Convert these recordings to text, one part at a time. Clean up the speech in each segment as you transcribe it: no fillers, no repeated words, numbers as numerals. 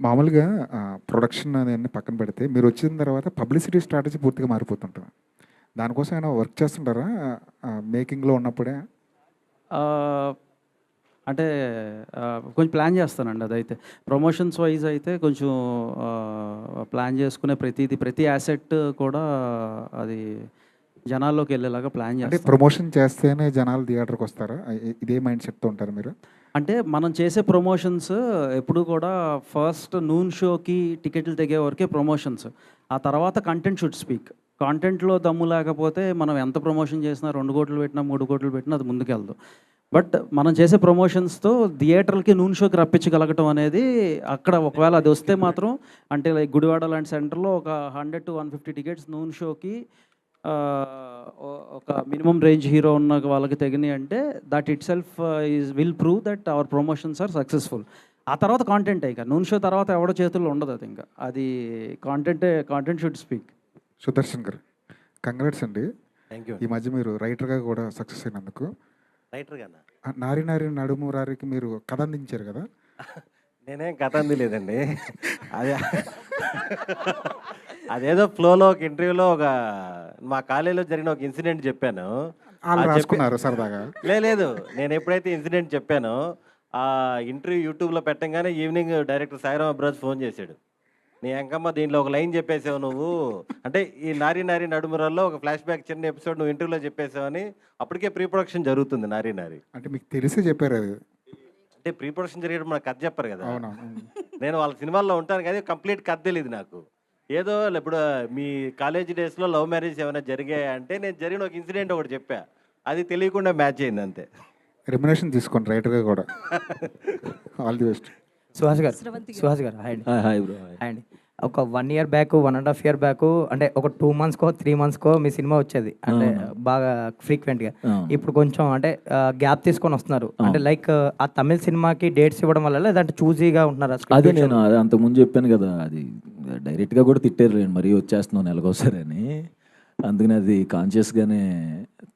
మామూలుగా ప్రొడక్షన్ అదన్నీ పక్కన పెడితే మీరొచ్చిన తర్వాత పబ్లిసిటీ స్ట్రాటజీ పూర్తిగా మారిపోతుంటది. దానికోసం ఏమైనా వర్క్ చేస్తుంటారా? మేకింగ్‌లో ఉన్నప్పుడే? ఆహ్, అంటే కొంచెం ప్లాన్ చేస్తానండి అదైతే. ప్రమోషన్స్ వైస్ అయితే కొంచెం ప్లాన్ చేసుకునే ప్రతి యాసెట్ కూడా అది జనాల్లోకెళ్ళేలాగా ప్లాన్ అంటే చేస్తాను. ప్రమోషన్ చేస్తేనే జనాలు థియేటర్‌కొస్తారా? ఇదే మైండ్ సెట్‌తో ఉంటారా మీరు? అంటే మనం చేసే ప్రమోషన్స్ ఎప్పుడూ కూడా ఫస్ట్ నూన్ షోకి టికెట్లు తెగే వరకే ప్రమోషన్స్. ఆ తర్వాత కంటెంట్ షుడ్ స్పీక్. కంటెంట్‌లో దమ్ము లేకపోతే మనం ఎంత ప్రమోషన్ చేసినా 2,00,00,000 పెట్టినా, 3,00,00,000 పెట్టినా అది ముందుకెళ్ళదు. బట్ మనం చేసే ప్రమోషన్స్‌తో థియేటర్‌లకి నూన్ షోకి రప్పించగలగటం అనేది అక్కడ ఒకవేళ అది వస్తే మాత్రం అంటే లైక్ గుడివాడ లాంటి సెంటర్‌లో ఒక 100-150 టికెట్స్ నూన్ షోకి ఒక మినిమమ్ రేంజ్ హీరో ఉన్న వాళ్ళకి తెగినాయి అంటే that itself will prove that our promotions are successful. ఆ తర్వాత కాంటెంటే ఇక నూన్ షో తర్వాత ఎవడో చేతుల్లో ఉండదు అది ఇంకా. అది కాంటెంట్ షుడ్ స్పీక్. సుదర్శన్ గారు, కంగ్రాట్స్ అండి. థ్యాంక్ యూ ఈ అండి. మధ్య మీరు రైటర్‌గా కూడా సక్సెస్ అయినందుకు. రైటర్ గానా? 'నారి నారి నడుము రారికి' మీరు కథ అందించారు కదా! నేనేం కథ అందిలేదండి. అదే అదేదో ఫ్లోలో ఒక ఇంటర్వ్యూలో మా కాలేజీలో జరిగిన ఒక ఇన్సిడెంట్ చెప్పాను. ఆళ్ళు అది రాసుకున్నారు సరదాగా. లేదు. నేను ఎప్పుడైతే ఇన్సిడెంట్ చెప్పానో ఆ ఇంటర్వ్యూ యూట్యూబ్‌లో పెట్టంగానే evening director Sairam Abraj phone చేశాడు. "నీ ఎంకమ్మ దీంట్లో ఒక లైన్ చెప్పేసావు నువ్వు." అంటే ఈ 'నారి నారి నడుమురాల్లో' ఒక ఫ్లాష్ బ్యాక్ చిన్న ఎపిసోడ్ నువ్వు ఇంటర్వ్యూలో చెప్పేసావని. అప్పటికే ప్రీ ప్రొడక్షన్ జరుగుతుంది 'నారి నారి.' అంటే మీకు తెలిసే చెప్పారది. అంటే ప్రీ ప్రొడక్షన్ జరిగేటప్పుడు మనకు కథ చెప్పరు కదా! అవునవును. నేను వాళ్ళ సినిమాల్లో ఉంటాను కానీ కంప్లీట్ కథ తెలీదు నాకు. ఏదో ఇప్పుడు మీ కాలేజీ డేస్‌లో లవ్ మ్యారేజ్ ఏమైనా జరిగాయా అంటే నేను జరిగిన ఒక ఇన్సిడెంట్ ఒకటి చెప్పా. అది తెలియకుండా మ్యాచ్ అయింది అంతే. రెమ్యునరేషన్ తీసుకోండి రైటర్‌గా కూడా. All the best. సుహాస్ గారు హాయ్ అండి. Hi bro. హాయ్ అండి. ఒక 1 ఇయర్ బ్యాక్, 1½ ఇయర్ బ్యాక్ అంటే ఒక 2 మంత్స్‌కో, 3 మంత్స్‌కో మీ సినిమా వచ్చేది. అంటే బాగా ఫ్రీక్వెంట్‌గా. ఇప్పుడు కొంచెం అంటే గ్యాప్ తీసుకొని వస్తున్నారు. అంటే లైక్ ఆ తమిళ సినిమాకి డేట్స్ ఇవ్వడం వల్ల లేదంటే చూజీగా ఉంటున్నారా? అదే నేను అంతకుముందు చెప్పాను కదా, అది డైరెక్ట్గా కూడా తిట్టారు నేను మరీ వచ్చేస్తున్నాను నెలకోసారి అని. అందుకని అది కాన్షియస్గానే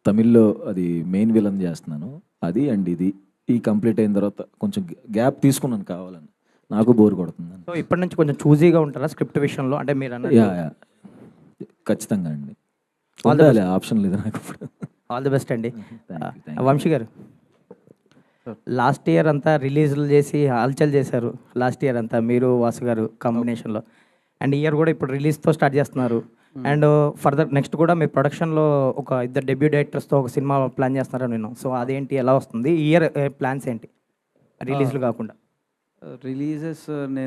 తమిళ్లో అది మెయిన్ విలన్ చేస్తున్నాను. అది అండ్ ఇది ఈ కంప్లీట్ అయిన తర్వాత కొంచెం గ్యాప్ తీసుకున్నాను కావాలని, నాకు బోర్ కొడుతుంది. సో ఇప్పటి నుంచి కొంచెం చూజీగా ఉంటారా స్క్రిప్ట్ విషయంలో? అంటే మీరు యా ఖచ్చితంగా అండి, ఉండాలి, ఆప్షన్ లేదు నాకు ఇప్పుడు. ఆల్ ది బెస్ట్ అండి. Thank you. వంశీ గారు, లాస్ట్ ఇయర్ అంతా రిలీజ్లు చేసి హల్చల్ చేశారు. లాస్ట్ ఇయర్ అంతా మీరు వాసు గారు కాంబినేషన్లో. అండ్ ఇయర్ కూడా ఇప్పుడు రిలీజ్తో స్టార్ట్ చేస్తున్నారు. అండ్ ఫర్దర్ నెక్స్ట్ కూడా మీ ప్రొడక్షన్లో ఒక ఇద్దరు డెబ్యూ డైరెక్టర్స్తో ఒక సినిమా ప్లాన్ చేస్తున్నారని విన్నాం. సో అదేంటి, ఎలా వస్తుంది ఈ ఇయర్ ప్లాన్స్ ఏంటి రిలీజ్లు కాకుండా? రిలీజెస్